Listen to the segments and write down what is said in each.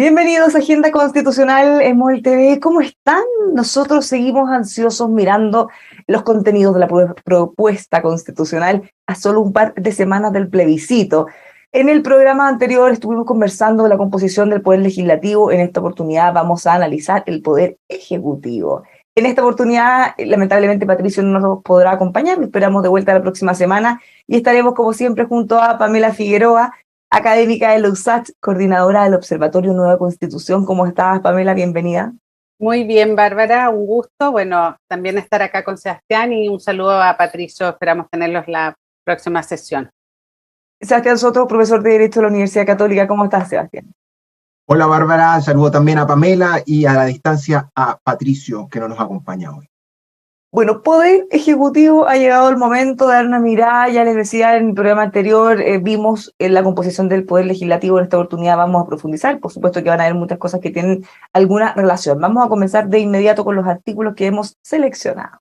Bienvenidos a Agenda Constitucional en Móvil TV. ¿Cómo están? Nosotros seguimos ansiosos mirando los contenidos de la propuesta constitucional a solo un par de semanas del plebiscito. En el programa anterior estuvimos conversando de la composición del Poder Legislativo. En esta oportunidad vamos a analizar el Poder Ejecutivo. En esta oportunidad, lamentablemente, Patricio no nos podrá acompañar. Lo esperamos de vuelta la próxima semana y estaremos, como siempre, junto a Pamela Figueroa, académica de la USACH, coordinadora del Observatorio Nueva Constitución. ¿Cómo estás, Pamela? Bienvenida. Muy bien, Bárbara, un gusto. Bueno, también estar acá con Sebastián y un saludo a Patricio. Esperamos tenerlos la próxima sesión. Sebastián Soto, profesor de Derecho de la Universidad Católica. ¿Cómo estás, Sebastián? Hola, Bárbara. Saludo también a Pamela y a la distancia a Patricio, que no nos acompaña hoy. Bueno, Poder Ejecutivo, ha llegado el momento de dar una mirada. Ya les decía en el programa anterior, vimos la composición del Poder Legislativo. En esta oportunidad vamos a profundizar. Por supuesto que van a haber muchas cosas que tienen alguna relación. Vamos a comenzar de inmediato con los artículos que hemos seleccionado.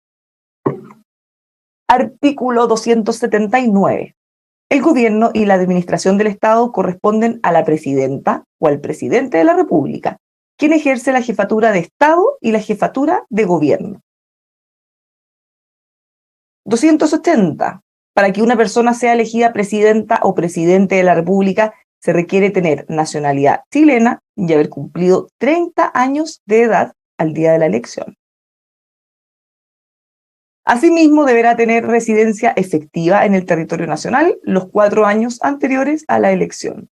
Artículo 279. El gobierno y la administración del Estado corresponden a la presidenta o al presidente de la República, quien ejerce la jefatura de Estado y la jefatura de gobierno. 280. Para que una persona sea elegida presidenta o presidente de la República, se requiere tener nacionalidad chilena y haber cumplido 30 años de edad al día de la elección. Asimismo, deberá tener residencia efectiva en el territorio nacional los 4 años anteriores a la elección.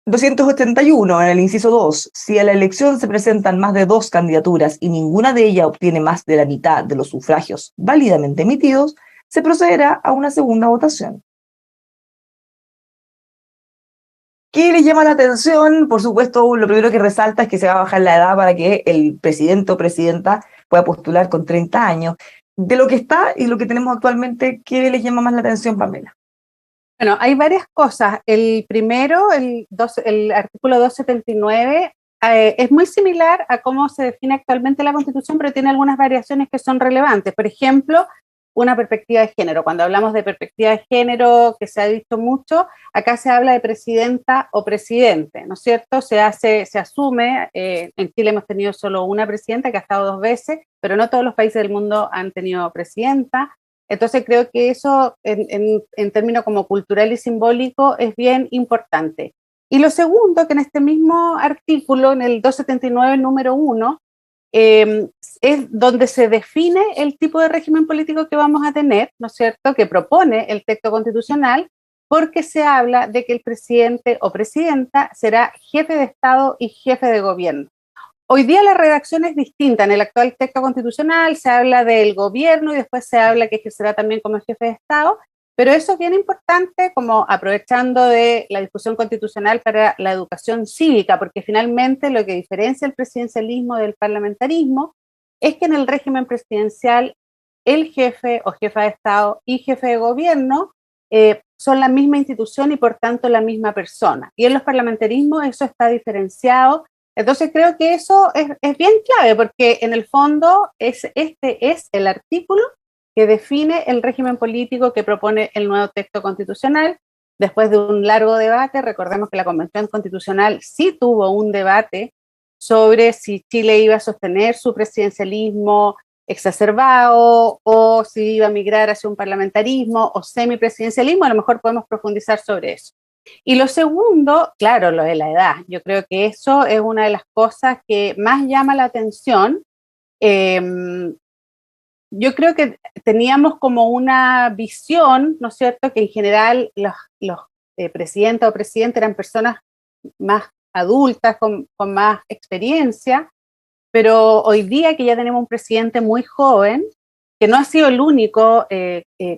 281, en el inciso 2, si a la elección se presentan más de 2 candidaturas y ninguna de ellas obtiene más de la mitad de los sufragios válidamente emitidos, se procederá a una segunda votación. ¿Qué le llama la atención? Por supuesto, lo primero que resalta es que se va a bajar la edad para que el presidente o presidenta pueda postular con 30 años. De lo que está y lo que tenemos actualmente, ¿qué le llama más la atención, Pamela? Bueno, hay varias cosas. El primero, el artículo 279, es muy similar a cómo se define actualmente la Constitución, pero tiene algunas variaciones que son relevantes. Por ejemplo, una perspectiva de género. Cuando hablamos de perspectiva de género, que se ha dicho mucho, acá se habla de presidenta o presidente, ¿no es cierto? Se asume, en Chile hemos tenido solo una presidenta que ha estado 2 veces, pero no todos los países del mundo han tenido presidenta. Entonces creo que eso, en términos como cultural y simbólico, es bien importante. Y lo segundo, que en este mismo artículo, en el 279, número 1, es donde se define el tipo de régimen político que vamos a tener, ¿no es cierto?, que propone el texto constitucional, porque se habla de que el presidente o presidenta será jefe de Estado y jefe de gobierno. Hoy día la redacción es distinta. En el actual texto constitucional se habla del gobierno y después se habla que ejercerá también como jefe de Estado, pero eso es bien importante, como aprovechando de la discusión constitucional para la educación cívica, porque finalmente lo que diferencia el presidencialismo del parlamentarismo es que en el régimen presidencial el jefe o jefa de Estado y jefe de gobierno son la misma institución y por tanto la misma persona. Y en los parlamentarismos eso está diferenciado. Entonces creo que eso es bien clave, porque en el fondo este es el artículo que define el régimen político que propone el nuevo texto constitucional. Después de un largo debate, recordemos que la Convención Constitucional sí tuvo un debate sobre si Chile iba a sostener su presidencialismo exacerbado o si iba a migrar hacia un parlamentarismo o semipresidencialismo. A lo mejor podemos profundizar sobre eso. Y lo segundo, claro, lo de la edad. Yo creo que eso es una de las cosas que más llama la atención. Yo creo que teníamos como una visión, ¿no es cierto?, que en general los presidentes o presidentes eran personas más adultas, con más experiencia, pero hoy día que ya tenemos un presidente muy joven, que no ha sido el único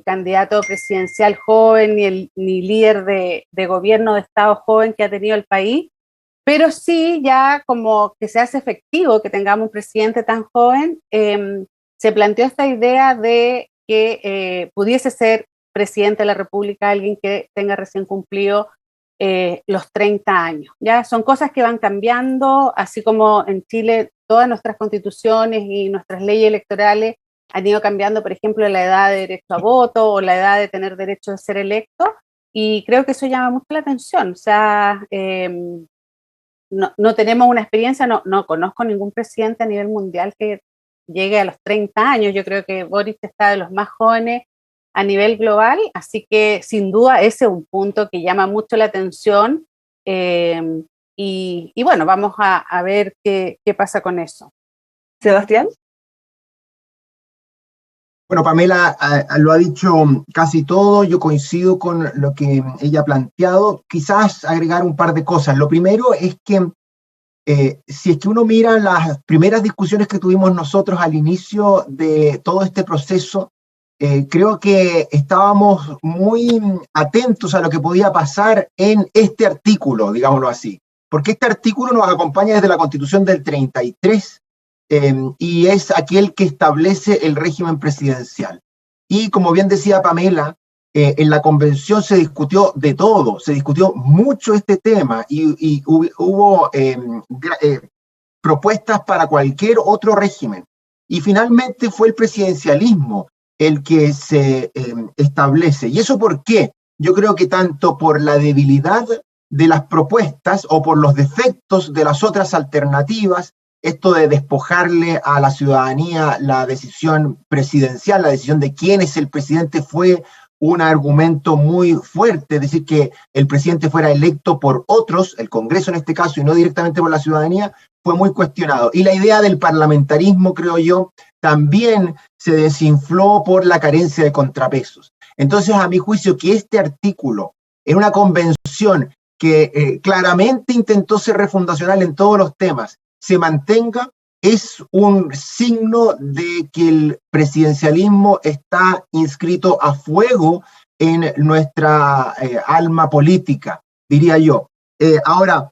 candidato presidencial joven ni líder de gobierno de Estado joven que ha tenido el país, pero sí ya como que se hace efectivo que tengamos un presidente tan joven, se planteó esta idea de que pudiese ser presidente de la República alguien que tenga recién cumplido los 30 años. Ya son cosas que van cambiando, así como en Chile todas nuestras constituciones y nuestras leyes electorales han ido cambiando, por ejemplo, la edad de derecho a voto o la edad de tener derecho a ser electo. y creo que eso llama mucho la atención. O sea, no tenemos una experiencia, no conozco ningún presidente a nivel mundial que llegue a los 30 años. Yo creo que Boric está de los más jóvenes a nivel global, así que sin duda ese es un punto que llama mucho la atención, y bueno, vamos a ver qué pasa con eso. Sebastián. Bueno, Pamela lo ha dicho casi todo, yo coincido con lo que ella ha planteado, quizás agregar un par de cosas. Lo primero es que si es que uno mira las primeras discusiones que tuvimos nosotros al inicio de todo este proceso, creo que estábamos muy atentos a lo que podía pasar en este artículo, digámoslo así, porque este artículo nos acompaña desde la Constitución del 33, y es aquel que establece el régimen presidencial. Y como bien decía Pamela, en la convención se discutió de todo, se discutió mucho este tema y hubo propuestas para cualquier otro régimen. Y finalmente fue el presidencialismo el que se establece. ¿Y eso por qué? Yo creo que tanto por la debilidad de las propuestas o por los defectos de las otras alternativas, esto de despojarle a la ciudadanía la decisión presidencial, la decisión de quién es el presidente, fue un argumento muy fuerte, es decir, que el presidente fuera electo por otros, el Congreso en este caso, y no directamente por la ciudadanía, fue muy cuestionado. Y la idea del parlamentarismo, creo yo, también se desinfló por la carencia de contrapesos. Entonces, a mi juicio, que este artículo, en una convención que claramente intentó ser refundacional en todos los temas, se mantenga, es un signo de que el presidencialismo está inscrito a fuego en nuestra alma política, diría yo. Ahora,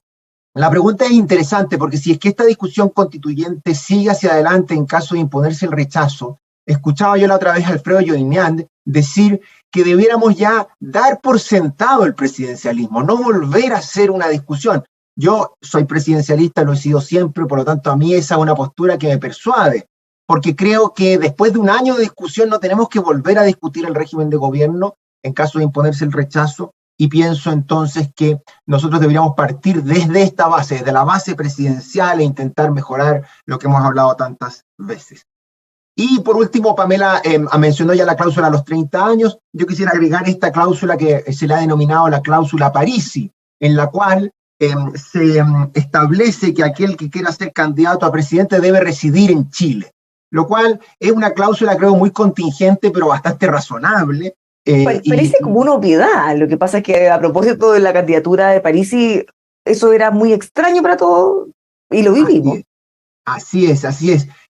la pregunta es interesante porque si es que esta discusión constituyente sigue hacia adelante en caso de imponerse el rechazo, escuchaba yo la otra vez a Alfredo Joinian decir que debiéramos ya dar por sentado el presidencialismo, no volver a hacer una discusión. Yo soy presidencialista, lo he sido siempre, por lo tanto a mí esa es una postura que me persuade, porque creo que después de un año de discusión no tenemos que volver a discutir el régimen de gobierno en caso de imponerse el rechazo, y pienso entonces que nosotros deberíamos partir desde esta base, desde la base presidencial, e intentar mejorar lo que hemos hablado tantas veces. Y por último, Pamela mencionó ya la cláusula a los 30 años, yo quisiera agregar esta cláusula que se le ha denominado la cláusula Parisi, en la cual se establece que aquel que quiera ser candidato a presidente debe residir en Chile, lo cual es una cláusula, creo, muy contingente, pero bastante razonable. Parece como una obviedad. Lo que pasa es que a propósito de la candidatura de Parisi, eso era muy extraño para todos y lo vivimos. Así es.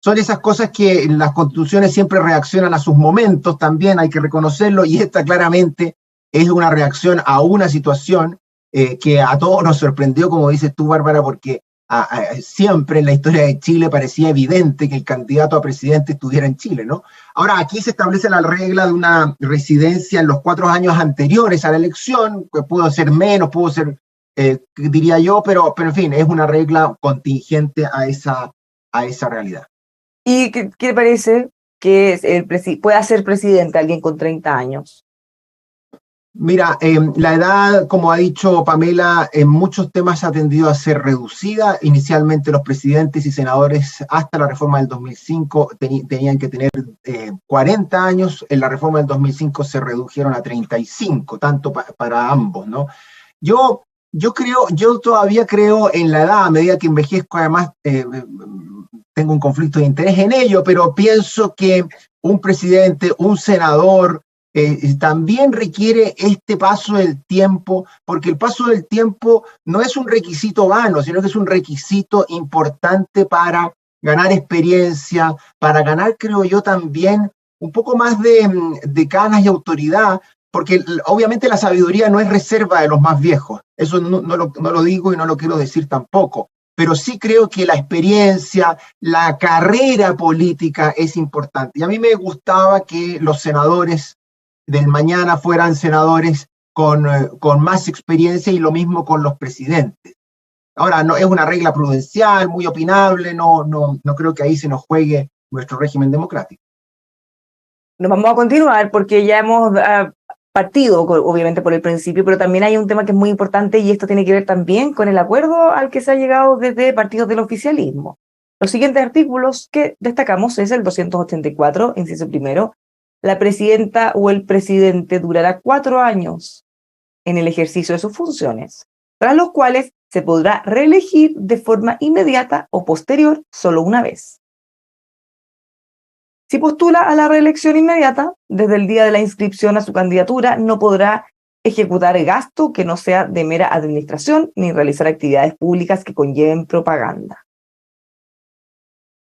Son esas cosas que en las constituciones siempre reaccionan a sus momentos, también hay que reconocerlo, y esta claramente es una reacción a una situación que a todos nos sorprendió, como dices tú, Bárbara, porque siempre en la historia de Chile parecía evidente que el candidato a presidente estuviera en Chile, ¿no? Ahora, aquí se establece la regla de una residencia en los 4 años anteriores a la elección, que pudo ser menos, pudo ser, diría yo, pero en fin, es una regla contingente a esa realidad. ¿Y qué le parece que pueda ser presidente alguien con 30 años? Mira, la edad, como ha dicho Pamela, en muchos temas ha tendido a ser reducida. Inicialmente los presidentes y senadores hasta la reforma del 2005 tenían que tener 40 años. En la reforma del 2005 se redujeron a 35, tanto para ambos, ¿no? Yo todavía creo en la edad, a medida que envejezco, además tengo un conflicto de interés en ello, pero pienso que un presidente, un senador, también requiere este paso del tiempo, porque el paso del tiempo no es un requisito vano, sino que es un requisito importante para ganar experiencia, para ganar, creo yo, también un poco más de canas y autoridad, porque obviamente la sabiduría no es reserva de los más viejos, eso no lo digo y no lo quiero decir tampoco, pero sí creo que la experiencia, la carrera política es importante. Y a mí me gustaba que los senadores del mañana fueran senadores con más experiencia, y lo mismo con los presidentes. Ahora, no es una regla prudencial, muy opinable, no creo que ahí se nos juegue nuestro régimen democrático. Nos vamos a continuar porque ya hemos partido, obviamente por el principio, pero también hay un tema que es muy importante y esto tiene que ver también con el acuerdo al que se ha llegado desde partidos del oficialismo. Los siguientes artículos que destacamos es el 284, inciso primero. La presidenta o el presidente durará 4 años en el ejercicio de sus funciones, tras los cuales se podrá reelegir de forma inmediata o posterior solo una vez. Si postula a la reelección inmediata, desde el día de la inscripción a su candidatura, no podrá ejecutar gasto que no sea de mera administración ni realizar actividades públicas que conlleven propaganda.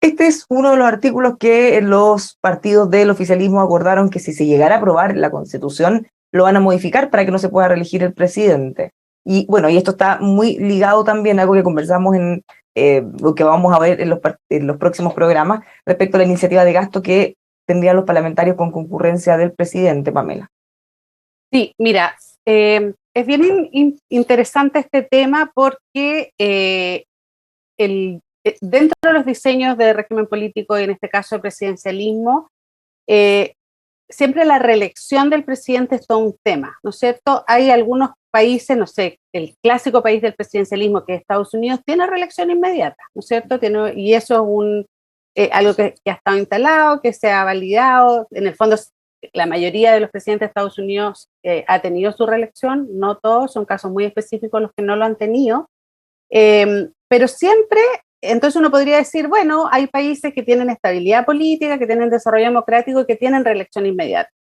Este es uno de los artículos que los partidos del oficialismo acordaron que si se llegara a aprobar la Constitución, lo van a modificar para que no se pueda reelegir el presidente. Y bueno, y esto está muy ligado también a algo que conversamos en lo que vamos a ver en los próximos programas respecto a la iniciativa de gasto que tendrían los parlamentarios con concurrencia del presidente, Pamela. Sí, mira, es bien interesante este tema porque dentro de los diseños de régimen político, y en este caso el presidencialismo, siempre la reelección del presidente es todo un tema, ¿no es cierto? Hay algunos países, no sé, el clásico país del presidencialismo, que es Estados Unidos, tiene reelección inmediata, ¿no es cierto? Y eso es algo que ha estado instalado, que se ha validado. En el fondo, la mayoría de los presidentes de Estados Unidos ha tenido su reelección, no todos, son casos muy específicos los que no lo han tenido, pero siempre. Entonces uno podría decir, bueno, hay países que tienen estabilidad política, que tienen desarrollo democrático y que tienen reelección inmediata.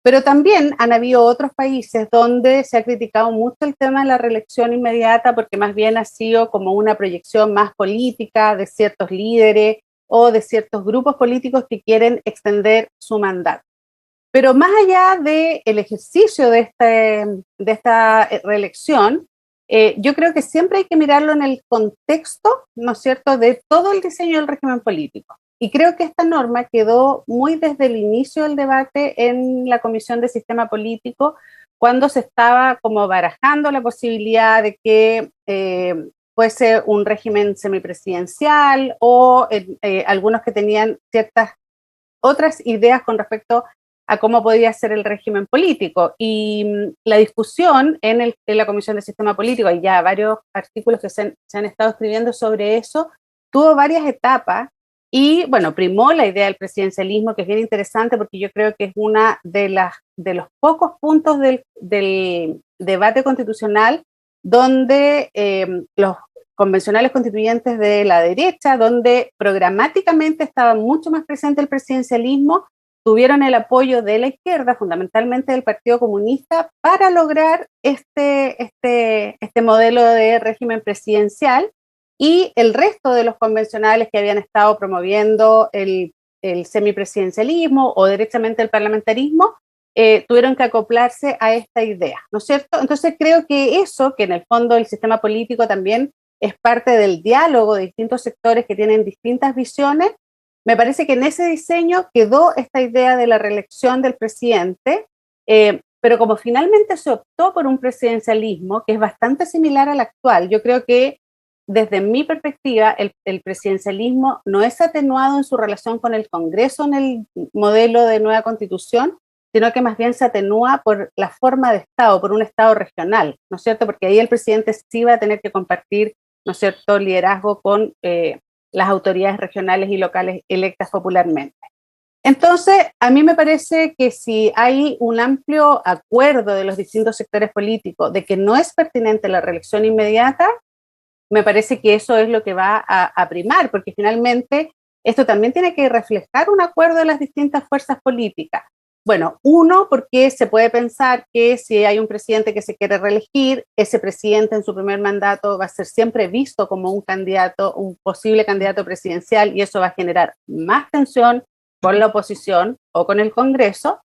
Pero también han habido otros países donde se ha criticado mucho el tema de la reelección inmediata porque más bien ha sido como una proyección más política de ciertos líderes o de ciertos grupos políticos que quieren extender su mandato. Pero más allá del ejercicio de esta reelección, yo creo que siempre hay que mirarlo en el contexto, ¿no es cierto?, de todo el diseño del régimen político. Y creo que esta norma quedó muy desde el inicio del debate en la Comisión de Sistema Político, cuando se estaba como barajando la posibilidad de que fuese un régimen semipresidencial o algunos que tenían ciertas otras ideas con respecto a cómo podía ser el régimen político. Y la discusión en la Comisión de Sistema Político, y ya varios artículos que se han estado escribiendo sobre eso, tuvo varias etapas y, bueno, primó la idea del presidencialismo, que es bien interesante porque yo creo que es una de los pocos puntos del debate constitucional donde los convencionales constituyentes de la derecha, donde programáticamente estaba mucho más presente el presidencialismo, tuvieron el apoyo de la izquierda, fundamentalmente del Partido Comunista, para lograr este modelo de régimen presidencial, y el resto de los convencionales que habían estado promoviendo el semipresidencialismo o derechamente el parlamentarismo, tuvieron que acoplarse a esta idea, ¿no es cierto? Entonces creo que eso, que en el fondo el sistema político también es parte del diálogo de distintos sectores que tienen distintas visiones, me parece que en ese diseño quedó esta idea de la reelección del presidente, pero como finalmente se optó por un presidencialismo que es bastante similar al actual, yo creo que desde mi perspectiva el presidencialismo no es atenuado en su relación con el Congreso en el modelo de nueva constitución, sino que más bien se atenúa por la forma de Estado, por un Estado regional, ¿no es cierto? Porque ahí el presidente sí va a tener que compartir, ¿no es cierto?, liderazgo con las autoridades regionales y locales electas popularmente. Entonces, a mí me parece que si hay un amplio acuerdo de los distintos sectores políticos de que no es pertinente la reelección inmediata, me parece que eso es lo que va a primar, porque finalmente esto también tiene que reflejar un acuerdo de las distintas fuerzas políticas. Bueno, uno, porque se puede pensar que si hay un presidente que se quiere reelegir, ese presidente en su primer mandato va a ser siempre visto como un candidato, un posible candidato presidencial, y eso va a generar más tensión con la oposición o con el Congreso.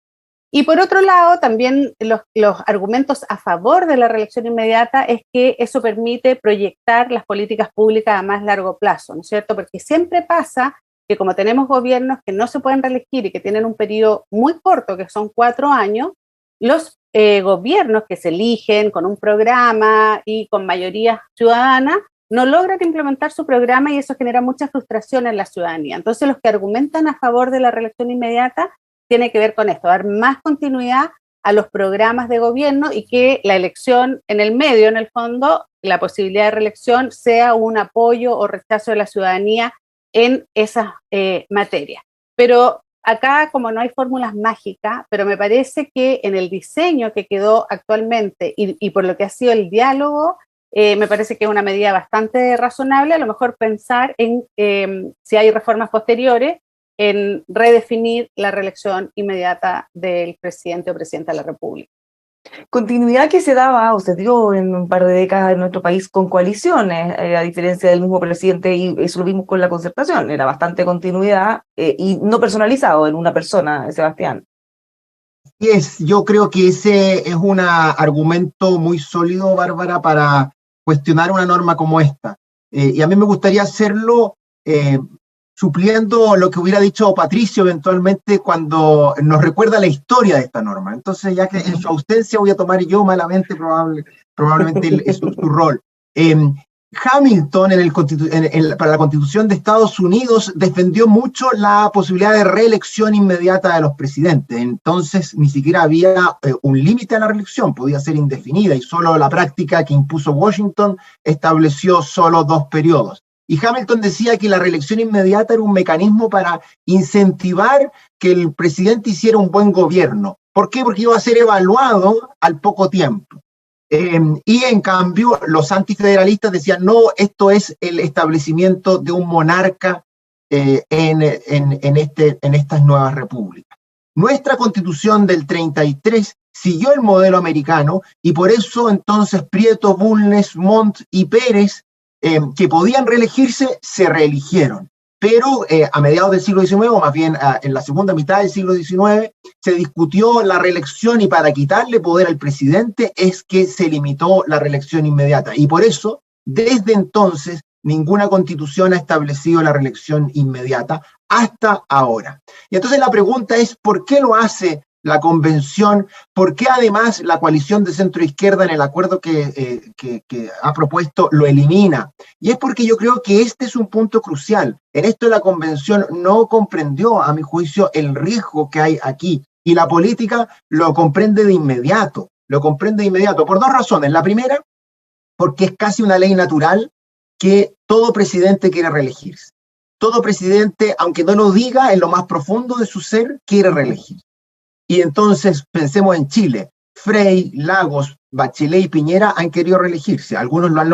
Y por otro lado, también los argumentos a favor de la reelección inmediata es que eso permite proyectar las políticas públicas a más largo plazo, ¿no es cierto? Porque siempre pasa que como tenemos gobiernos que no se pueden reelegir y que tienen un periodo muy corto, que son 4 años, los gobiernos que se eligen con un programa y con mayoría ciudadana no logran implementar su programa, y eso genera mucha frustración en la ciudadanía. Entonces los que argumentan a favor de la reelección inmediata tiene que ver con esto, dar más continuidad a los programas de gobierno y que la elección en el medio, en el fondo, la posibilidad de reelección sea un apoyo o rechazo de la ciudadanía en esas materias. Pero acá, como no hay fórmulas mágicas, pero me parece que en el diseño que quedó actualmente y por lo que ha sido el diálogo, me parece que es una medida bastante razonable, a lo mejor pensar en si hay reformas posteriores, en redefinir la reelección inmediata del presidente o presidenta de la República. Continuidad que se daba o se dio en un par de décadas en nuestro país con coaliciones, a diferencia del mismo presidente, y eso lo vimos con la Concertación, era bastante continuidad y no personalizado en una persona, Sebastián. Yo creo que ese es un argumento muy sólido, Bárbara, para cuestionar una norma como esta. Y a mí me gustaría hacerlo supliendo lo que hubiera dicho Patricio eventualmente cuando nos recuerda la historia de esta norma. Entonces, ya que en su ausencia voy a tomar yo malamente probablemente su rol. Hamilton para la Constitución de Estados Unidos defendió mucho la posibilidad de reelección inmediata de los presidentes. Entonces, ni siquiera había un límite a la reelección, podía ser indefinida, y solo la práctica que impuso Washington estableció solo 2 periodos. Y Hamilton decía que la reelección inmediata era un mecanismo para incentivar que el presidente hiciera un buen gobierno. ¿Por qué? Porque iba a ser evaluado al poco tiempo. Y en cambio, los antifederalistas decían, no, esto es el establecimiento de un monarca en estas nuevas repúblicas. Nuestra Constitución del 33 siguió el modelo americano y por eso entonces Prieto, Bulnes, Montt y Pérez, que podían reelegirse, se reeligieron. Pero a mediados del siglo XIX, o más bien en la segunda mitad del siglo XIX, se discutió la reelección y para quitarle poder al presidente es que se limitó la reelección inmediata. Y por eso, desde entonces, ninguna constitución ha establecido la reelección inmediata hasta ahora. Y entonces la pregunta es, ¿por qué lo hace la convención? ¿Por qué además la coalición de centro-izquierda en el acuerdo que ha propuesto lo elimina? Y es porque yo creo que este es un punto crucial. En esto la convención no comprendió, a mi juicio, el riesgo que hay aquí. Y la política lo comprende de inmediato. Lo comprende de inmediato por 2 razones. La primera, porque es casi una ley natural que todo presidente quiere reelegirse. Todo presidente, aunque no lo diga, en lo más profundo de su ser, quiere reelegirse. Y entonces pensemos en Chile. Frei, Lagos, Bachelet y Piñera han querido reelegirse. Algunos lo han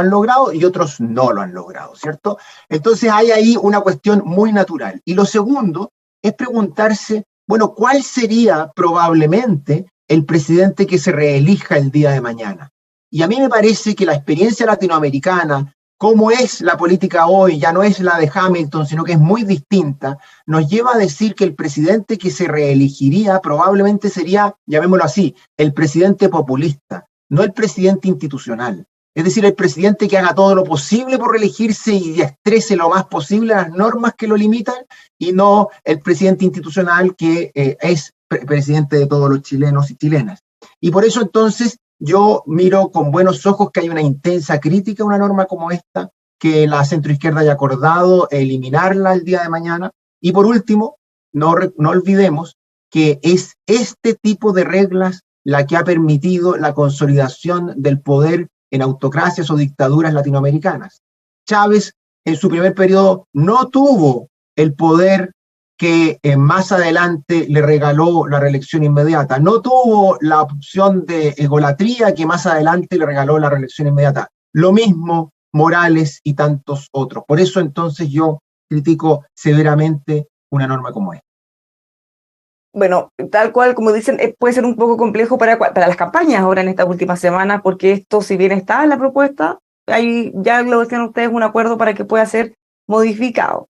logrado y otros no lo han logrado, ¿cierto? Entonces hay ahí una cuestión muy natural. Y lo segundo es preguntarse, bueno, ¿cuál sería probablemente el presidente que se reelija el día de mañana? Y a mí me parece que la experiencia latinoamericana, cómo es la política hoy, ya no es la de Hamilton, sino que es muy distinta, nos lleva a decir que el presidente que se reelegiría probablemente sería, llamémoslo así, el presidente populista, no el presidente institucional. Es decir, el presidente que haga todo lo posible por reelegirse y estrese lo más posible las normas que lo limitan, y no el presidente institucional que es presidente de todos los chilenos y chilenas. Y por eso entonces yo miro con buenos ojos que hay una intensa crítica a una norma como esta, que la centroizquierda haya acordado eliminarla el día de mañana. Y por último, no olvidemos que es este tipo de reglas la que ha permitido la consolidación del poder en autocracias o dictaduras latinoamericanas. Chávez en su primer periodo no tuvo el poder que más adelante le regaló la reelección inmediata. No tuvo la opción de egolatría que más adelante le regaló la reelección inmediata. Lo mismo Morales y tantos otros. Por eso entonces yo critico severamente una norma como esta. Bueno, tal cual, como dicen, puede ser un poco complejo para las campañas ahora en estas últimas semanas, porque esto, si bien está en la propuesta, hay, ya lo decían ustedes, un acuerdo para que pueda ser modificado.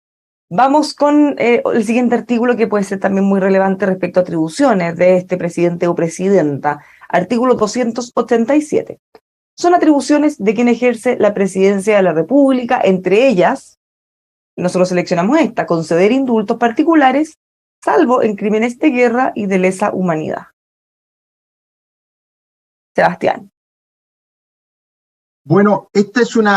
Vamos con el siguiente artículo que puede ser también muy relevante respecto a atribuciones de este presidente o presidenta. Artículo 287. Son atribuciones de quien ejerce la presidencia de la República, entre ellas, nosotros seleccionamos esta, conceder indultos particulares, salvo en crímenes de guerra y de lesa humanidad. Sebastián. Bueno, este es un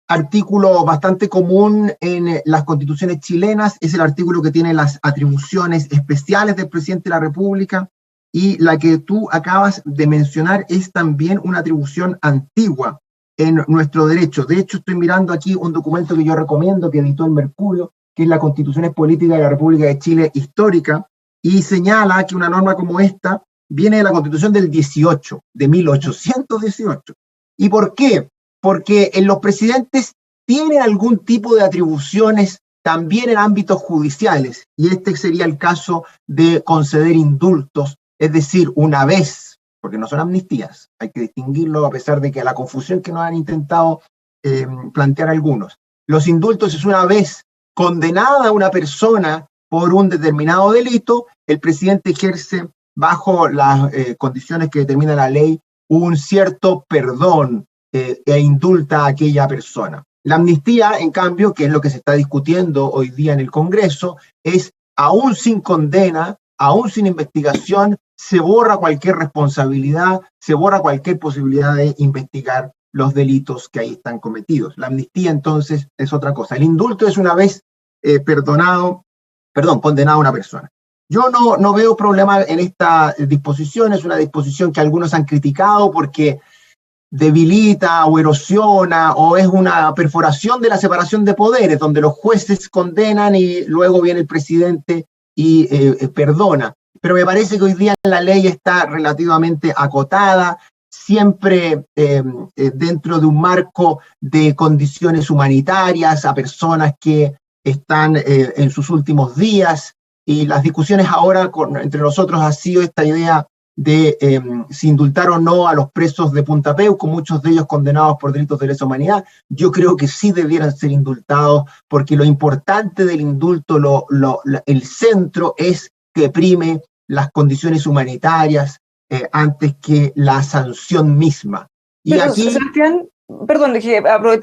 artículo bastante común en las constituciones chilenas, es el artículo que tiene las atribuciones especiales del presidente de la República. y la que tú acabas de mencionar es también una atribución antigua en nuestro derecho. De hecho, estoy mirando aquí un documento que yo recomiendo, que editó el Mercurio, que es la Constitución Política de la República de Chile histórica, y señala que una norma como esta viene de la Constitución del 18, de 1818. ¿Y por qué? Porque los presidentes tienen algún tipo de atribuciones también en ámbitos judiciales, y este sería el caso de conceder indultos, es decir, una vez, porque no son amnistías, hay que distinguirlo a pesar de que la confusión que nos han intentado plantear algunos. Los indultos es una vez condenada a una persona por un determinado delito, el presidente ejerce bajo las condiciones que determina la ley un cierto perdón e indulta a aquella persona. La amnistía, en cambio, que es lo que se está discutiendo hoy día en el Congreso, es aún sin condena, aún sin investigación, se borra cualquier responsabilidad, se borra cualquier posibilidad de investigar los delitos que ahí están cometidos. La amnistía, entonces, es otra cosa. El indulto es una vez condenado a una persona. Yo no veo problema en esta disposición, es una disposición que algunos han criticado porque debilita o erosiona o es una perforación de la separación de poderes, donde los jueces condenan y luego viene el presidente y perdona. Pero me parece que hoy día la ley está relativamente acotada, siempre dentro de un marco de condiciones humanitarias a personas que están en sus últimos días, y las discusiones ahora entre nosotros ha sido esta idea de si indultar o no a los presos de Punta Peuco, muchos de ellos condenados por delitos de lesa humanidad. Yo creo que sí debieran ser indultados, porque lo importante del indulto, el centro es que prime las condiciones humanitarias antes que la sanción misma. Y pero, aquí, Sebastián, perdón,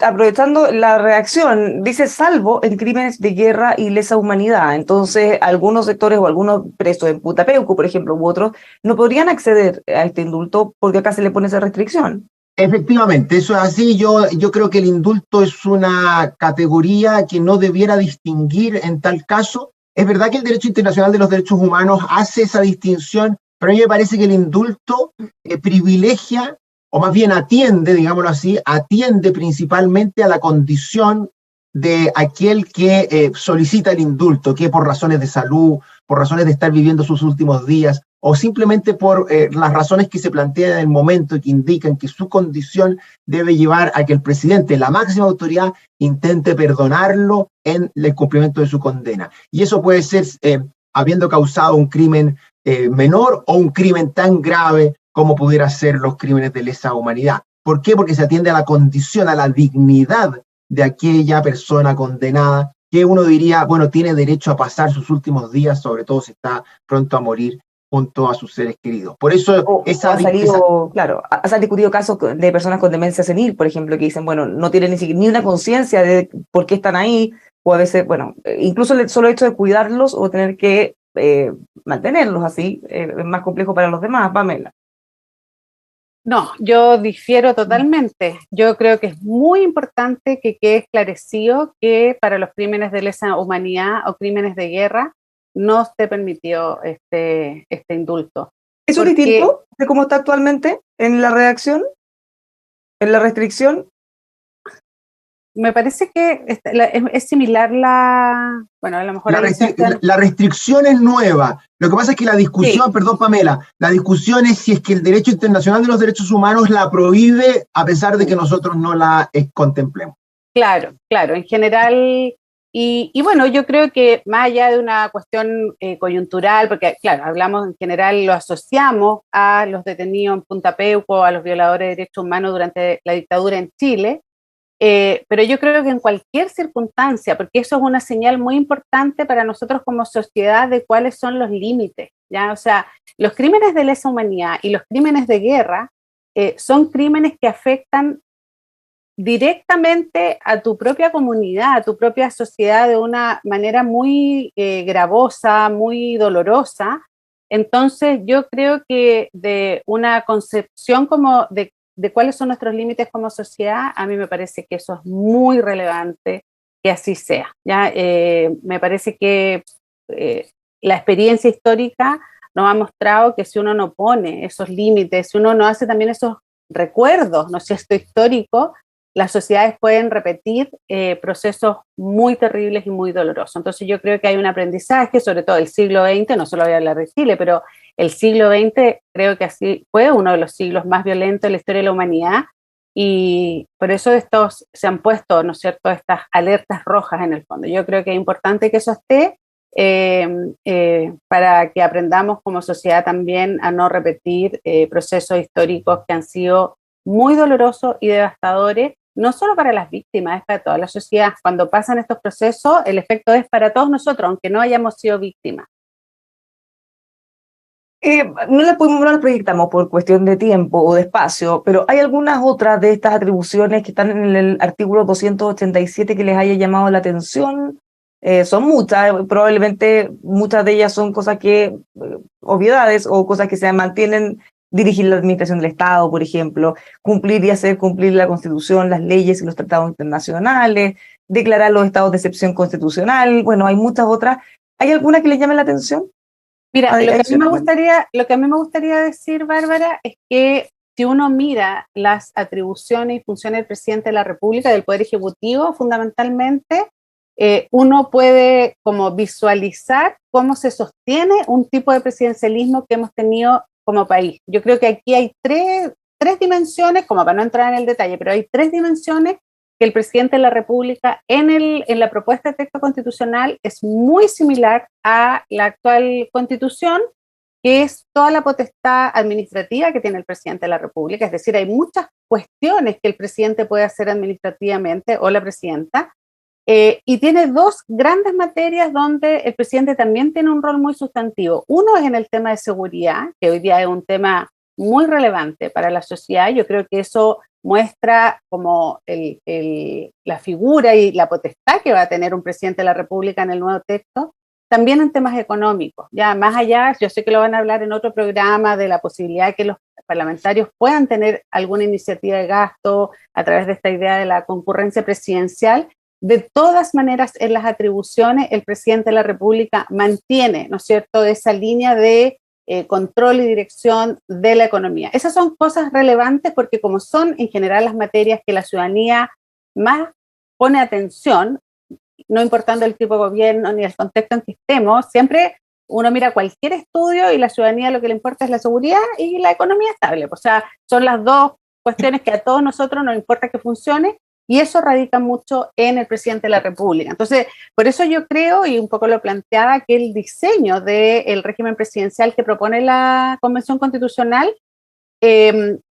aprovechando la reacción, dice salvo en crímenes de guerra y lesa humanidad. Entonces, algunos sectores o algunos presos en Punta Peuco, por ejemplo, u otros, no podrían acceder a este indulto porque acá se le pone esa restricción. efectivamente, eso es así. Yo creo que el indulto es una categoría que no debiera distinguir en tal caso. Es verdad que el derecho internacional de los derechos humanos hace esa distinción, pero a mí me parece que el indulto privilegia, o más bien atiende, digámoslo así, atiende principalmente a la condición de aquel que solicita el indulto, que por razones de salud, por razones de estar viviendo sus últimos días, o simplemente por las razones que se plantean en el momento y que indican que su condición debe llevar a que el presidente, la máxima autoridad, intente perdonarlo en el cumplimiento de su condena. Y eso puede ser habiendo causado un crimen menor o un crimen tan grave como pudiera ser los crímenes de lesa humanidad. ¿Por qué? Porque se atiende a la condición, a la dignidad de aquella persona condenada, que uno diría, bueno, tiene derecho a pasar sus últimos días, sobre todo si está pronto a morir junto a sus seres queridos. Por eso Claro, se han discutido casos de personas con demencia senil, por ejemplo, que dicen, bueno, no tienen ni una conciencia de por qué están ahí, o a veces, bueno, incluso el solo hecho de cuidarlos o tener que mantenerlos así, es más complejo para los demás. Pamela. No, yo difiero totalmente. Yo creo que es muy importante que quede esclarecido que para los crímenes de lesa humanidad o crímenes de guerra no esté permitido este indulto. ¿Eso es distinto de cómo está actualmente en la redacción, en la restricción? Me parece que es similar bueno, a lo mejor la restricción es nueva. Lo que pasa es que la discusión, sí. Perdón, Pamela, la discusión es si es que el derecho internacional de los derechos humanos la prohíbe a pesar de que nosotros no la contemplemos. Claro, en general, y bueno, yo creo que más allá de una cuestión coyuntural, porque claro, hablamos en general, lo asociamos a los detenidos en Punta Peuco, a los violadores de derechos humanos durante la dictadura en Chile, pero yo creo que en cualquier circunstancia, porque eso es una señal muy importante para nosotros como sociedad de cuáles son los límites, ¿ya? O sea, los crímenes de lesa humanidad y los crímenes de guerra son crímenes que afectan directamente a tu propia comunidad, a tu propia sociedad de una manera muy gravosa, muy dolorosa. Entonces yo creo que de una concepción como de cuáles son nuestros límites como sociedad, a mí me parece que eso es muy relevante que así sea, ¿ya? Me parece que la experiencia histórica nos ha mostrado que si uno no pone esos límites, si uno no hace también esos recuerdos, ¿no es cierto?, histórico, las sociedades pueden repetir procesos muy terribles y muy dolorosos. Entonces yo creo que hay un aprendizaje, sobre todo el siglo XX, no solo voy a hablar de Chile, pero el siglo XX creo que así fue uno de los siglos más violentos en la historia de la humanidad, y por eso estos se han puesto, ¿no es cierto?, estas alertas rojas en el fondo. Yo creo que es importante que eso esté para que aprendamos como sociedad también a no repetir procesos históricos que han sido muy dolorosos y devastadores, no solo para las víctimas, es para toda la sociedad. Cuando pasan estos procesos, el efecto es para todos nosotros, aunque no hayamos sido víctimas. No las proyectamos por cuestión de tiempo o de espacio, pero hay algunas otras de estas atribuciones que están en el artículo 287 que les haya llamado la atención. Son muchas, probablemente muchas de ellas son cosas que, obviedades o cosas que se mantienen: dirigir la administración del Estado, por ejemplo, cumplir y hacer cumplir la Constitución, las leyes y los tratados internacionales, declarar los estados de excepción constitucional. Bueno, hay muchas otras. ¿Hay alguna que les llame la atención? Mira, lo que a mí me gustaría decir, Bárbara, es que si uno mira las atribuciones y funciones del presidente de la República, del Poder Ejecutivo, fundamentalmente, uno puede como visualizar cómo se sostiene un tipo de presidencialismo que hemos tenido como país. Yo creo que aquí hay tres dimensiones, como para no entrar en el detalle, pero hay tres dimensiones que el presidente de la República en la propuesta de texto constitucional es muy similar a la actual Constitución, que es toda la potestad administrativa que tiene el presidente de la República. Es decir, hay muchas cuestiones que el presidente puede hacer administrativamente, o la presidenta, y tiene dos grandes materias donde el presidente también tiene un rol muy sustantivo. Uno es en el tema de seguridad, que hoy día es un tema muy relevante para la sociedad. Yo creo que eso muestra como la figura y la potestad que va a tener un presidente de la República en el nuevo texto. También en temas económicos, ya más allá, yo sé que lo van a hablar en otro programa, de la posibilidad de que los parlamentarios puedan tener alguna iniciativa de gasto a través de esta idea de la concurrencia presidencial. De todas maneras, en las atribuciones, el presidente de la República mantiene, ¿no es cierto?, esa línea de control y dirección de la economía. Esas son cosas relevantes porque, como son en general las materias que la ciudadanía más pone atención, no importando el tipo de gobierno ni el contexto en que estemos, siempre uno mira cualquier estudio y la ciudadanía lo que le importa es la seguridad y la economía estable. O sea, son las dos cuestiones que a todos nosotros nos importa que funcione, y eso radica mucho en el presidente de la República. Entonces, por eso yo creo, y un poco lo planteaba, que el diseño del régimen presidencial que propone la Convención Constitucional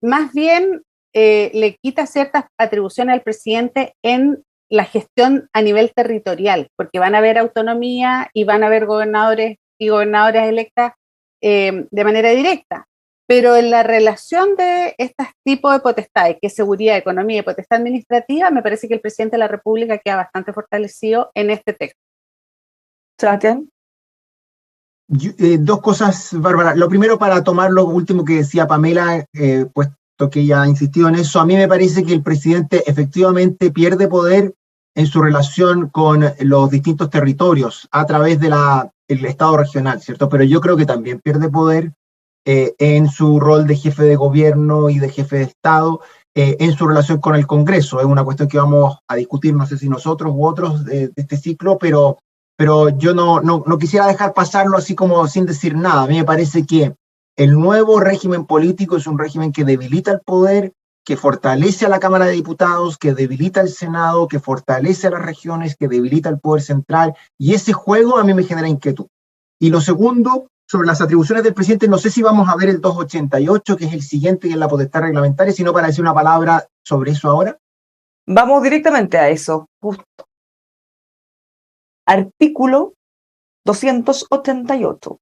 más bien le quita ciertas atribuciones al presidente en la gestión a nivel territorial, porque van a haber autonomía y van a haber gobernadores y gobernadoras electas de manera directa. Pero en la relación de estos tipos de potestades, que es seguridad, economía y potestad administrativa, me parece que el presidente de la República queda bastante fortalecido en este texto. Sebastián. Dos cosas, Bárbara. Lo primero, para tomar lo último que decía Pamela, puesto que ella ha insistido en eso, a mí me parece que el presidente efectivamente pierde poder en su relación con los distintos territorios a través del Estado regional, ¿cierto? Pero yo creo que también pierde poder en su rol de jefe de gobierno y de jefe de Estado, en su relación con el Congreso. Es una cuestión que vamos a discutir, no sé si nosotros u otros de este ciclo, pero yo no quisiera dejar pasarlo así como sin decir nada. A mí me parece que el nuevo régimen político es un régimen que debilita el poder, que fortalece a la Cámara de Diputados, que debilita al Senado, que fortalece a las regiones, que debilita el poder central, y ese juego a mí me genera inquietud. Y lo segundo, sobre las atribuciones del presidente, no sé si vamos a ver el 288, que es el siguiente y es la potestad reglamentaria, sino para decir una palabra sobre eso ahora. Vamos directamente a eso, justo. Artículo 288.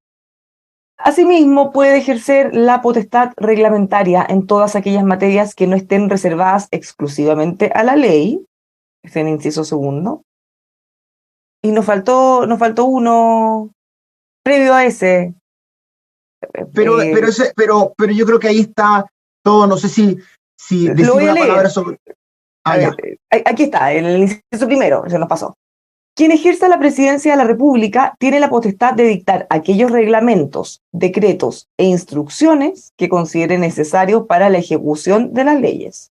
Asimismo, puede ejercer la potestad reglamentaria en todas aquellas materias que no estén reservadas exclusivamente a la ley, es en inciso segundo. Y nos faltó uno previo a ese. Pero yo creo que ahí está todo. No sé si decir una palabra sobre. Aquí está, el inciso primero, se nos pasó. Quien ejerza la presidencia de la República tiene la potestad de dictar aquellos reglamentos, decretos e instrucciones que considere necesarios para la ejecución de las leyes.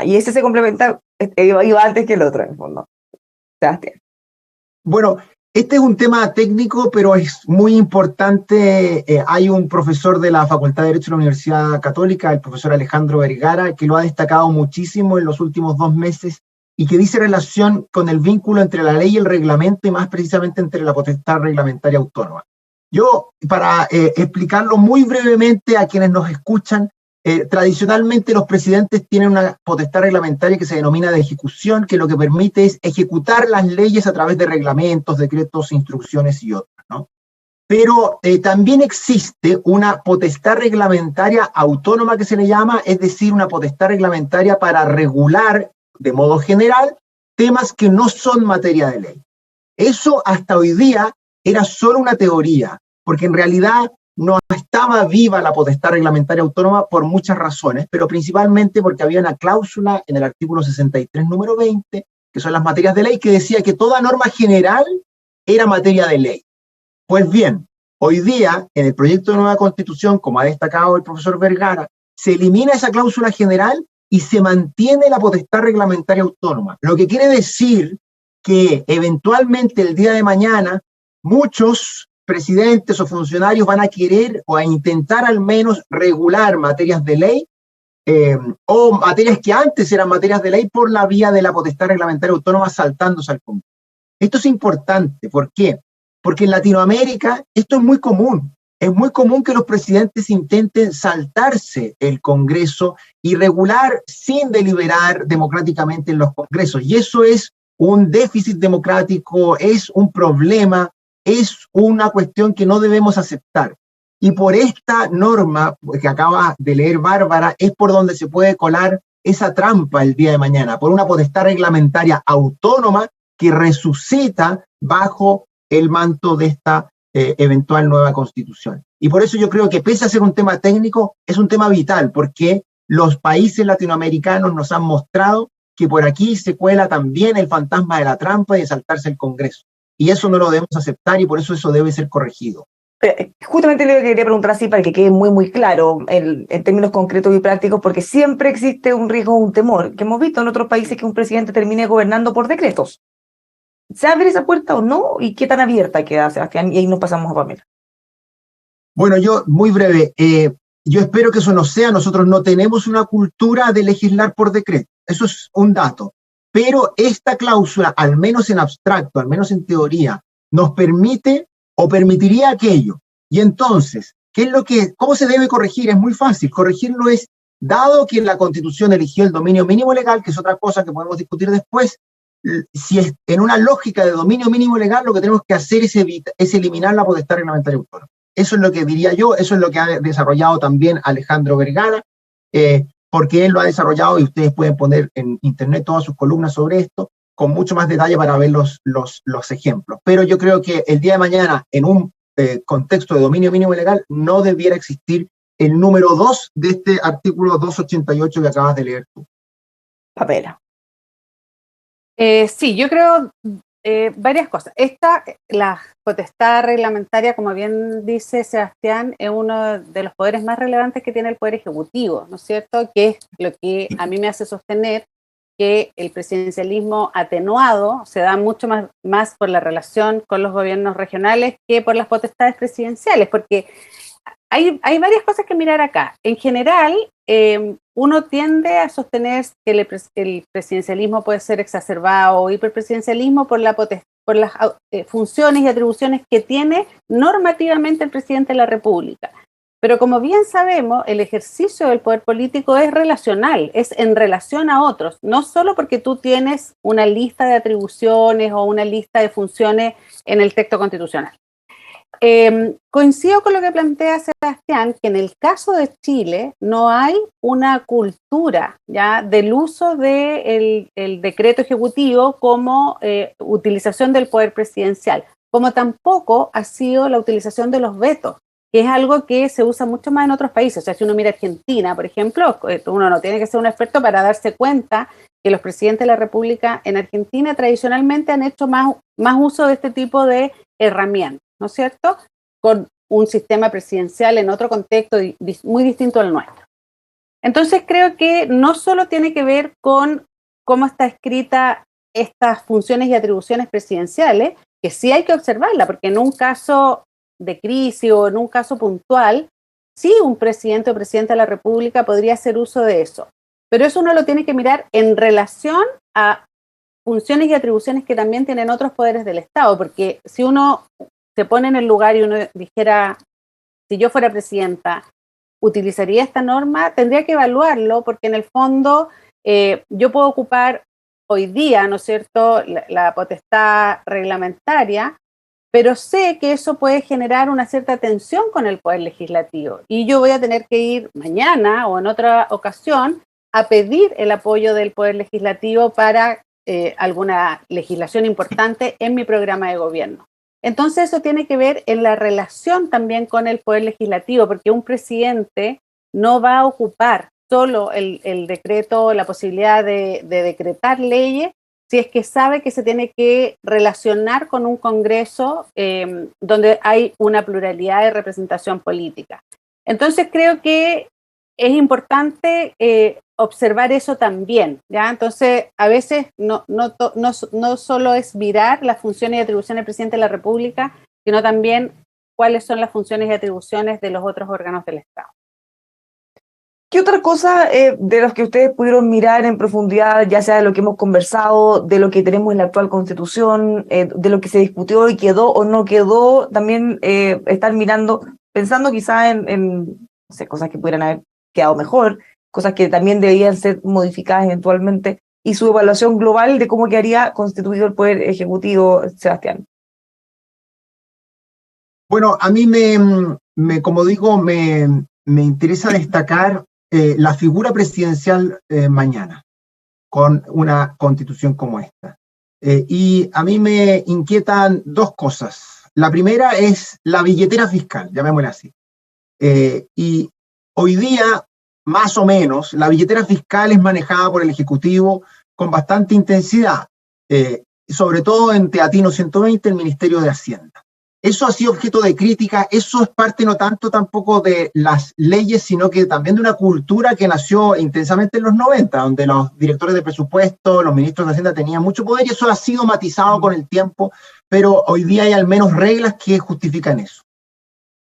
Y ese se complementa, iba antes que el otro, en el fondo. Sebastián. Bueno, este es un tema técnico, pero es muy importante. Hay un profesor de la Facultad de Derecho de la Universidad Católica, el profesor Alejandro Vergara, que lo ha destacado muchísimo en los últimos 2 meses y que dice relación con el vínculo entre la ley y el reglamento y más precisamente entre la potestad reglamentaria autónoma. Yo, para explicarlo muy brevemente a quienes nos escuchan, tradicionalmente los presidentes tienen una potestad reglamentaria que se denomina de ejecución, que lo que permite es ejecutar las leyes a través de reglamentos, decretos, instrucciones y otros, ¿no? Pero también existe una potestad reglamentaria autónoma que se le llama, es decir, una potestad reglamentaria para regular de modo general temas que no son materia de ley. Eso hasta hoy día era solo una teoría, porque en realidad no estaba viva la potestad reglamentaria autónoma por muchas razones, pero principalmente porque había una cláusula en el artículo 63, número 20, que son las materias de ley, que decía que toda norma general era materia de ley. Pues bien, hoy día, en el proyecto de nueva Constitución, como ha destacado el profesor Vergara, se elimina esa cláusula general y se mantiene la potestad reglamentaria autónoma, lo que quiere decir que eventualmente el día de mañana muchos presidentes o funcionarios van a querer o a intentar al menos regular materias de ley o materias que antes eran materias de ley por la vía de la potestad reglamentaria autónoma saltándose al Congreso. Esto es importante, ¿por qué? Porque en Latinoamérica esto es muy común. Es muy común que los presidentes intenten saltarse el Congreso y regular sin deliberar democráticamente en los congresos. Y eso es un déficit democrático, es un problema, es una cuestión que no debemos aceptar. Y por esta norma que acaba de leer Bárbara, es por donde se puede colar esa trampa el día de mañana, por una potestad reglamentaria autónoma que resucita bajo el manto de esta eventual nueva Constitución. Y por eso yo creo que pese a ser un tema técnico, es un tema vital, porque los países latinoamericanos nos han mostrado que por aquí se cuela también el fantasma de la trampa y de saltarse el Congreso. Y eso no lo debemos aceptar y por eso debe ser corregido. Justamente le quería preguntar así para que quede muy, muy claro en términos concretos y prácticos, porque siempre existe un riesgo, un temor, que hemos visto en otros países que un presidente termine gobernando por decretos. ¿Se abre esa puerta o no? ¿Y qué tan abierta queda, Sebastián? Y ahí nos pasamos a Pamela. Bueno, yo, muy breve, yo espero que eso no sea. Nosotros no tenemos una cultura de legislar por decreto. Eso es un dato. Pero esta cláusula, al menos en abstracto, al menos en teoría, nos permite o permitiría aquello. Y entonces, ¿cómo se debe corregir? Es muy fácil. Corregirlo es, dado que la Constitución eligió el dominio mínimo legal, que es otra cosa que podemos discutir después, si es en una lógica de dominio mínimo legal, lo que tenemos que hacer es eliminar la potestad reglamentaria autónoma. Eso es lo que diría yo, eso es lo que ha desarrollado también Alejandro Vergara, porque él lo ha desarrollado y ustedes pueden poner en internet todas sus columnas sobre esto, con mucho más detalle para ver los ejemplos. Pero yo creo que el día de mañana, en un contexto de dominio mínimo legal, no debiera existir el número 2 de este artículo 288 que acabas de leer tú. Pamela. Sí, yo creo varias cosas. La potestad reglamentaria, como bien dice Sebastián, es uno de los poderes más relevantes que tiene el Poder Ejecutivo, ¿no es cierto? Que es lo que a mí me hace sostener que el presidencialismo atenuado se da mucho más por la relación con los gobiernos regionales que por las potestades presidenciales, porque hay varias cosas que mirar acá. En general, uno tiende a sostener que el presidencialismo puede ser exacerbado o hiperpresidencialismo por las funciones y atribuciones que tiene normativamente el presidente de la República. Pero como bien sabemos, el ejercicio del poder político es relacional, es en relación a otros, no solo porque tú tienes una lista de atribuciones o una lista de funciones en el texto constitucional. Coincido con lo que plantea Sebastián, que en el caso de Chile no hay una cultura ya del uso del decreto ejecutivo como utilización del poder presidencial, como tampoco ha sido la utilización de los vetos, que es algo que se usa mucho más en otros países. O sea, si uno mira Argentina, por ejemplo, uno no tiene que ser un experto para darse cuenta que los presidentes de la República en Argentina tradicionalmente han hecho más uso de este tipo de herramientas, ¿no es cierto? Con un sistema presidencial en otro contexto muy distinto al nuestro. Entonces creo que no solo tiene que ver con cómo está escrita estas funciones y atribuciones presidenciales, que sí hay que observarla, porque en un caso de crisis o en un caso puntual, sí un presidente o presidenta de la República podría hacer uso de eso. Pero eso uno lo tiene que mirar en relación a funciones y atribuciones que también tienen otros poderes del Estado, porque si uno se pone en el lugar y uno dijera, si yo fuera presidenta, ¿utilizaría esta norma? Tendría que evaluarlo, porque en el fondo yo puedo ocupar hoy día, ¿no es cierto?, la potestad reglamentaria, pero sé que eso puede generar una cierta tensión con el Poder Legislativo y yo voy a tener que ir mañana o en otra ocasión a pedir el apoyo del Poder Legislativo para alguna legislación importante en mi programa de gobierno. Entonces eso tiene que ver en la relación también con el Poder Legislativo, porque un presidente no va a ocupar solo el decreto, la posibilidad de decretar leyes, si es que sabe que se tiene que relacionar con un Congreso donde hay una pluralidad de representación política. Entonces creo que es importante observar eso también, ¿ya? Entonces a veces no solo es mirar las funciones y atribuciones del presidente de la República, sino también cuáles son las funciones y atribuciones de los otros órganos del Estado. ¿Qué otra cosa de los que ustedes pudieron mirar en profundidad, ya sea de lo que hemos conversado, de lo que tenemos en la actual Constitución, de lo que se discutió y quedó o no quedó, también están mirando, pensando quizá en no sé, cosas que pudieran haber quedado mejor, cosas que también deberían ser modificadas eventualmente, y su evaluación global de cómo quedaría constituido el Poder Ejecutivo, Sebastián? Bueno, a mí como digo, me interesa destacar la figura presidencial mañana, con una constitución como esta. Y a mí me inquietan dos cosas. La primera es la billetera fiscal, llamémosla así. Y hoy día, más o menos, la billetera fiscal es manejada por el Ejecutivo con bastante intensidad, sobre todo en Teatino 120, el Ministerio de Hacienda. Eso ha sido objeto de crítica, eso es parte no tanto tampoco de las leyes, sino que también de una cultura que nació intensamente en los 90, donde los directores de presupuesto, los ministros de Hacienda tenían mucho poder, y eso ha sido matizado con el tiempo, pero hoy día hay al menos reglas que justifican eso.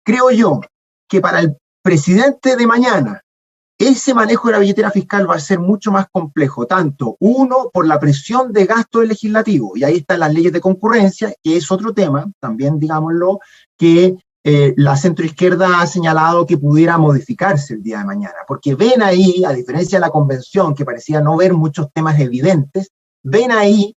Creo yo que para el presidente de mañana, ese manejo de la billetera fiscal va a ser mucho más complejo, tanto, uno, por la presión de gasto del legislativo, y ahí están las leyes de concurrencia, que es otro tema, también digámoslo, que la centroizquierda ha señalado que pudiera modificarse el día de mañana, porque ven ahí, a diferencia de la convención, que parecía no ver muchos temas evidentes, ven ahí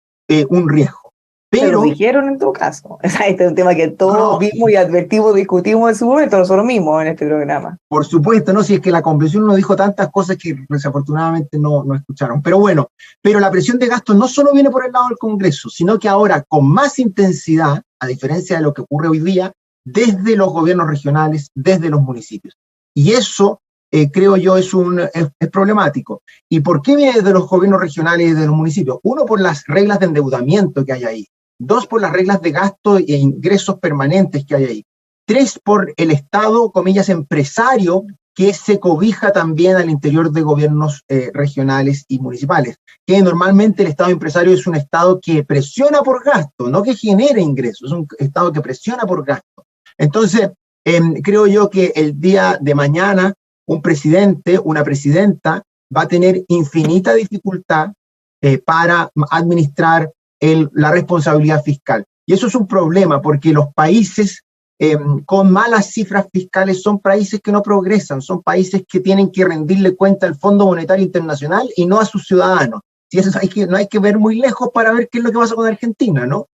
un riesgo. Pero lo dijeron en todo caso. Este es un tema que todos vimos y advertimos, discutimos en su momento, nosotros mismos en este programa. Por supuesto, ¿no? Si es que la convención nos dijo tantas cosas que desafortunadamente no escucharon. Pero bueno, pero la presión de gasto no solo viene por el lado del Congreso, sino que ahora con más intensidad, a diferencia de lo que ocurre hoy día, desde los gobiernos regionales, desde los municipios. Y eso, creo yo, es problemático. ¿Y por qué viene de los gobiernos regionales y de los municipios? Uno, por las reglas de endeudamiento que hay ahí. Dos, por las reglas de gasto e ingresos permanentes que hay ahí. Tres, por el Estado, comillas, empresario, que se cobija también al interior de gobiernos regionales y municipales. Que normalmente el Estado empresario es un Estado que presiona por gasto, no que genere ingresos, es un Estado que presiona por gasto. Entonces, creo yo que el día de mañana un presidente, una presidenta, va a tener infinita dificultad para administrar la responsabilidad fiscal. Y eso es un problema, porque los países con malas cifras fiscales son países que no progresan, son países que tienen que rendirle cuenta al Fondo Monetario Internacional y no a sus ciudadanos. Y eso no hay que ver muy lejos para ver qué es lo que pasa con Argentina, ¿no?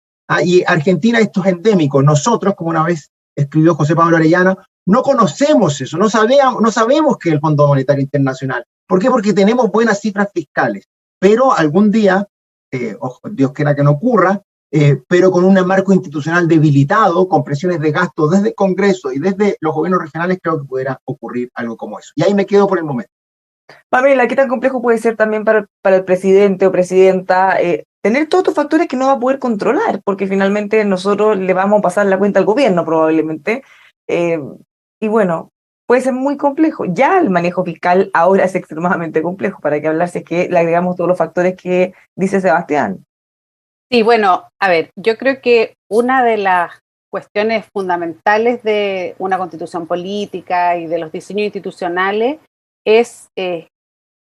Y Argentina, esto es endémico. Nosotros, como una vez escribió José Pablo Arellano, no conocemos eso, no sabemos qué es el Fondo Monetario Internacional. ¿Por qué? Porque tenemos buenas cifras fiscales, pero algún día, Dios quiera que no ocurra, pero con un marco institucional debilitado, con presiones de gasto desde el Congreso y desde los gobiernos regionales, creo que pudiera ocurrir algo como eso. Y ahí me quedo por el momento. Pamela, ¿qué tan complejo puede ser también para el presidente o presidenta tener todos estos factores que no va a poder controlar? Porque finalmente nosotros le vamos a pasar la cuenta al gobierno probablemente. eh, y bueno, puede ser muy complejo. Ya el manejo fiscal ahora es extremadamente complejo, para que hablar si es que le agregamos todos los factores que dice Sebastián. Sí, bueno, a ver, yo creo que una de las cuestiones fundamentales de una constitución política y de los diseños institucionales es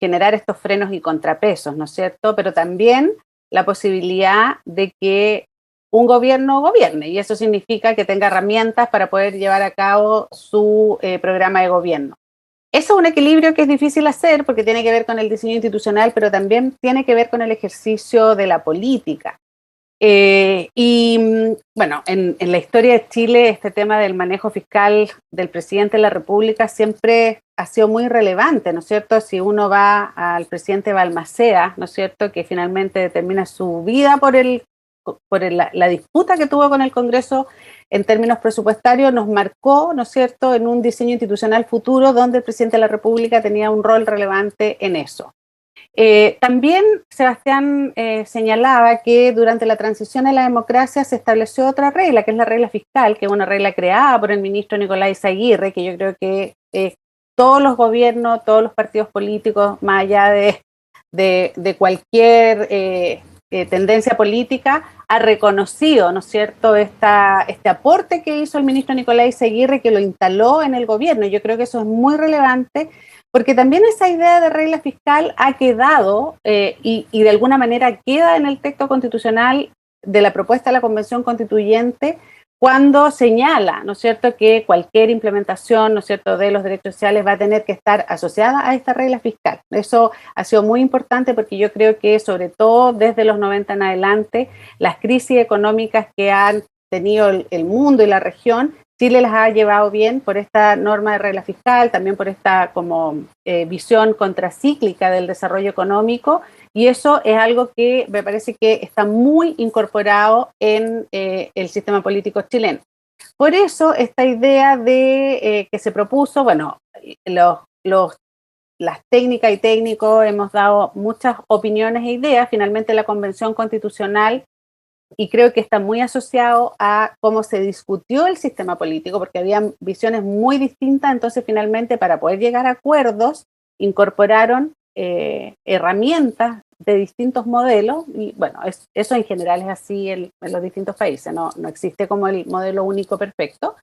generar estos frenos y contrapesos, ¿no es cierto? Pero también la posibilidad de que un gobierno gobierne, y eso significa que tenga herramientas para poder llevar a cabo su programa de gobierno. Eso es un equilibrio que es difícil hacer porque tiene que ver con el diseño institucional, pero también tiene que ver con el ejercicio de la política. Bueno, en la historia de Chile, este tema del manejo fiscal del presidente de la República siempre ha sido muy relevante, ¿no es cierto? Si uno va al presidente Balmaceda, ¿no es cierto?, que finalmente determina su vida la disputa que tuvo con el Congreso en términos presupuestarios, nos marcó, ¿no es cierto?, en un diseño institucional futuro donde el presidente de la República tenía un rol relevante en eso. También Sebastián señalaba que durante la transición a la democracia se estableció otra regla, que es la regla fiscal, que es una regla creada por el ministro Nicolás Izaguirre, que yo creo que todos los gobiernos, todos los partidos políticos, más allá de cualquier tendencia política, ha reconocido, ¿no es cierto?, este aporte que hizo el ministro Nicolás Izaguirre, que lo instaló en el gobierno. Yo creo que eso es muy relevante, porque también esa idea de regla fiscal ha quedado y de alguna manera queda en el texto constitucional de la propuesta de la Convención Constituyente cuando señala, ¿no es cierto?, que cualquier implementación, ¿no es cierto?, de los derechos sociales va a tener que estar asociada a esta regla fiscal. Eso ha sido muy importante porque yo creo que sobre todo desde los 90 en adelante, las crisis económicas que han tenido el mundo y la región, Chile las ha llevado bien por esta norma de regla fiscal, también por esta como visión contracíclica del desarrollo económico, y eso es algo que me parece que está muy incorporado en el sistema político chileno. Por eso esta idea de que se propuso, bueno, las técnicas y técnicos hemos dado muchas opiniones e ideas, finalmente la Convención Constitucional, y creo que está muy asociado a cómo se discutió el sistema político, porque había visiones muy distintas, entonces finalmente para poder llegar a acuerdos incorporaron herramientas de distintos modelos, y bueno, eso en general es así en los distintos países, no existe como el modelo único perfecto,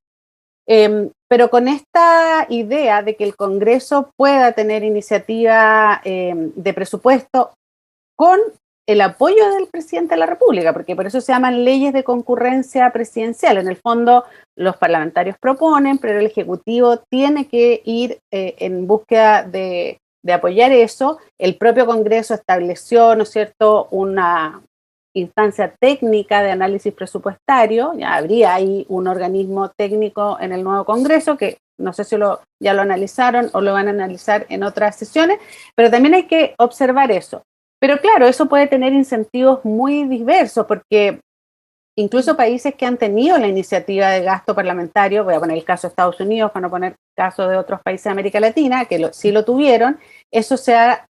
pero con esta idea de que el Congreso pueda tener iniciativa de presupuesto con el apoyo del presidente de la República, porque por eso se llaman leyes de concurrencia presidencial. En el fondo, los parlamentarios proponen, pero el Ejecutivo tiene que ir en búsqueda de apoyar eso. El propio Congreso estableció, ¿no es cierto?, una instancia técnica de análisis presupuestario. Ya habría ahí un organismo técnico en el nuevo Congreso que no sé si ya lo analizaron o lo van a analizar en otras sesiones, pero también hay que observar eso. Pero claro, eso puede tener incentivos muy diversos, porque incluso países que han tenido la iniciativa de gasto parlamentario, voy a poner el caso de Estados Unidos, para no poner el caso de otros países de América Latina, que sí lo tuvieron, eso se ha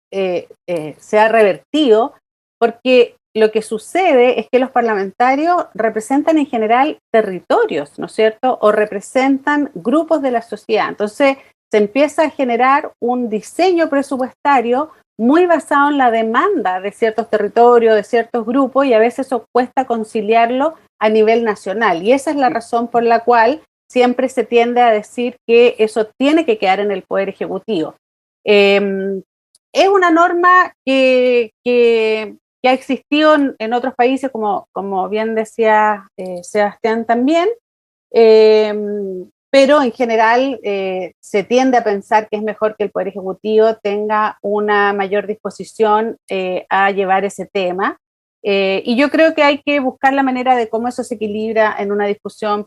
revertido, porque lo que sucede es que los parlamentarios representan en general territorios, ¿no es cierto?, o representan grupos de la sociedad. Entonces, se empieza a generar un diseño presupuestario muy basado en la demanda de ciertos territorios, de ciertos grupos, y a veces eso cuesta conciliarlo a nivel nacional. Y esa es la razón por la cual siempre se tiende a decir que eso tiene que quedar en el Poder Ejecutivo. Es una norma que ha existido en otros países, como bien decía Sebastián también, pero en general se tiende a pensar que es mejor que el Poder Ejecutivo tenga una mayor disposición a llevar ese tema. Y yo creo que hay que buscar la manera de cómo eso se equilibra en una discusión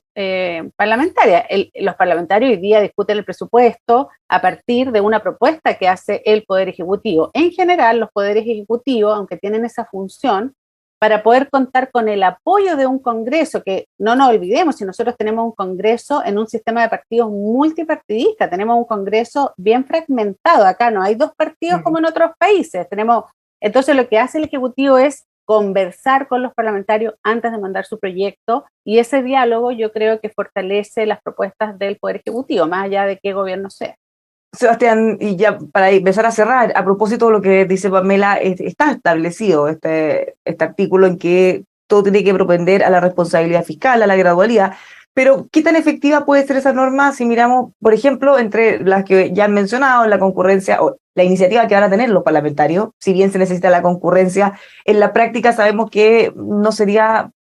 parlamentaria. Los parlamentarios hoy día discuten el presupuesto a partir de una propuesta que hace el Poder Ejecutivo. En general, los poderes ejecutivos, aunque tienen esa función, para poder contar con el apoyo de un Congreso, que no nos olvidemos, si nosotros tenemos un Congreso en un sistema de partidos multipartidista, tenemos un Congreso bien fragmentado, acá no hay dos partidos como en otros países, entonces lo que hace el Ejecutivo es conversar con los parlamentarios antes de mandar su proyecto, y ese diálogo yo creo que fortalece las propuestas del Poder Ejecutivo, más allá de qué gobierno sea. Sebastián, y ya para empezar a cerrar, a propósito de lo que dice Pamela, está establecido este artículo en que todo tiene que propender a la responsabilidad fiscal, a la gradualidad, pero ¿qué tan efectiva puede ser esa norma si miramos, por ejemplo, entre las que ya han mencionado, la concurrencia o la iniciativa que van a tener los parlamentarios? Si bien se necesita la concurrencia, en la práctica sabemos que no sería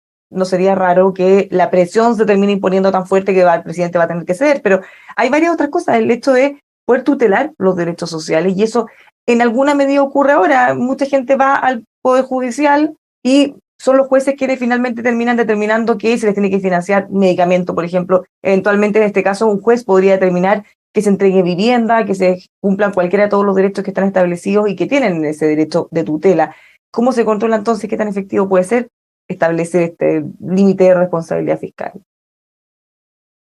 raro que la presión se termine imponiendo tan fuerte que el presidente va a tener que ceder, pero hay varias otras cosas, el hecho de poder tutelar los derechos sociales, y eso en alguna medida ocurre ahora. Mucha gente va al Poder Judicial y son los jueces quienes finalmente terminan determinando que se les tiene que financiar medicamento, por ejemplo. Eventualmente, en este caso, un juez podría determinar que se entregue vivienda, que se cumplan cualquiera de todos los derechos que están establecidos y que tienen ese derecho de tutela. ¿Cómo se controla entonces? ¿Qué tan efectivo puede ser establecer este límite de responsabilidad fiscal?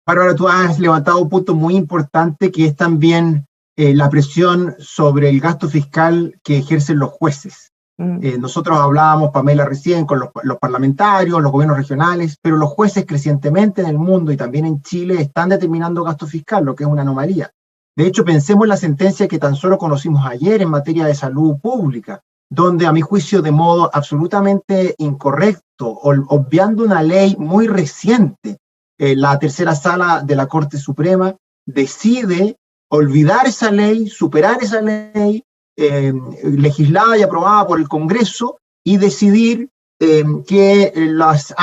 Bárbara, tú has levantado un punto muy importante, que es también la presión sobre el gasto fiscal que ejercen los jueces. Nosotros hablábamos, Pamela, recién con los parlamentarios, los gobiernos regionales, pero los jueces crecientemente en el mundo y también en Chile están determinando gasto fiscal, lo que es una anomalía. De hecho, pensemos en la sentencia que tan solo conocimos ayer en materia de salud pública, donde a mi juicio de modo absolutamente incorrecto, obviando una ley muy reciente, la tercera sala de la Corte Suprema decide olvidar esa ley, superar esa ley legislada y aprobada por el Congreso, y decidir que las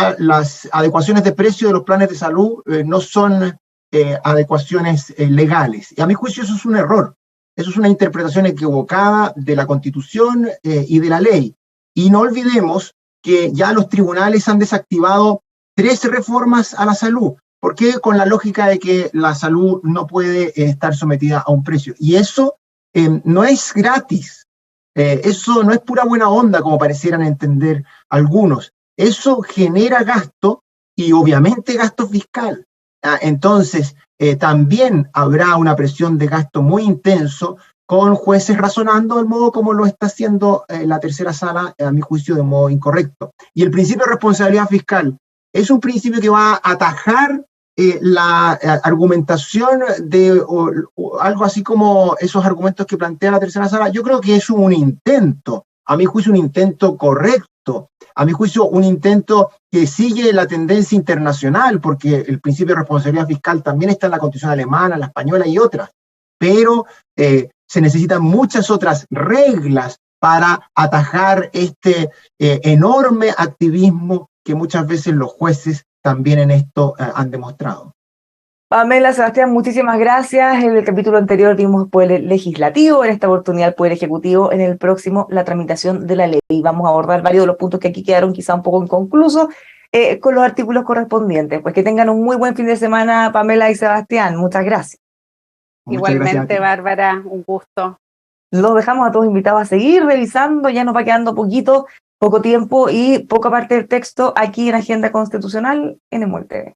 adecuaciones de precio de los planes de salud no son adecuaciones legales. Y a mi juicio eso es un error, eso es una interpretación equivocada de la Constitución y de la ley. Y no olvidemos que ya los tribunales han desactivado 13 reformas a la salud. ¿Por qué? Con la lógica de que la salud no puede estar sometida a un precio. Y eso no es gratis. Eso no es pura buena onda, como parecieran entender algunos. Eso genera gasto, y obviamente gasto fiscal. Entonces, también habrá una presión de gasto muy intenso, con jueces razonando del modo como lo está haciendo la tercera sala, a mi juicio, de modo incorrecto. Y el principio de responsabilidad fiscal es un principio que va a atajar la argumentación de algo así como esos argumentos que plantea la tercera sala. Yo creo que es un intento, a mi juicio un intento correcto, a mi juicio un intento que sigue la tendencia internacional, porque el principio de responsabilidad fiscal también está en la Constitución alemana, la española y otras, pero se necesitan muchas otras reglas para atajar este enorme activismo que muchas veces los jueces también en esto han demostrado. Pamela, Sebastián, muchísimas gracias. En el capítulo anterior vimos el Poder Legislativo, en esta oportunidad el Poder Ejecutivo, en el próximo la tramitación de la ley. Vamos a abordar varios de los puntos que aquí quedaron quizá un poco inconclusos con los artículos correspondientes. Pues que tengan un muy buen fin de semana, Pamela y Sebastián. Muchas gracias. Igualmente, Bárbara, un gusto. Los dejamos a todos invitados a seguir revisando, ya nos va quedando poco tiempo y poca parte del texto aquí en Agenda Constitucional en EMUEL TV.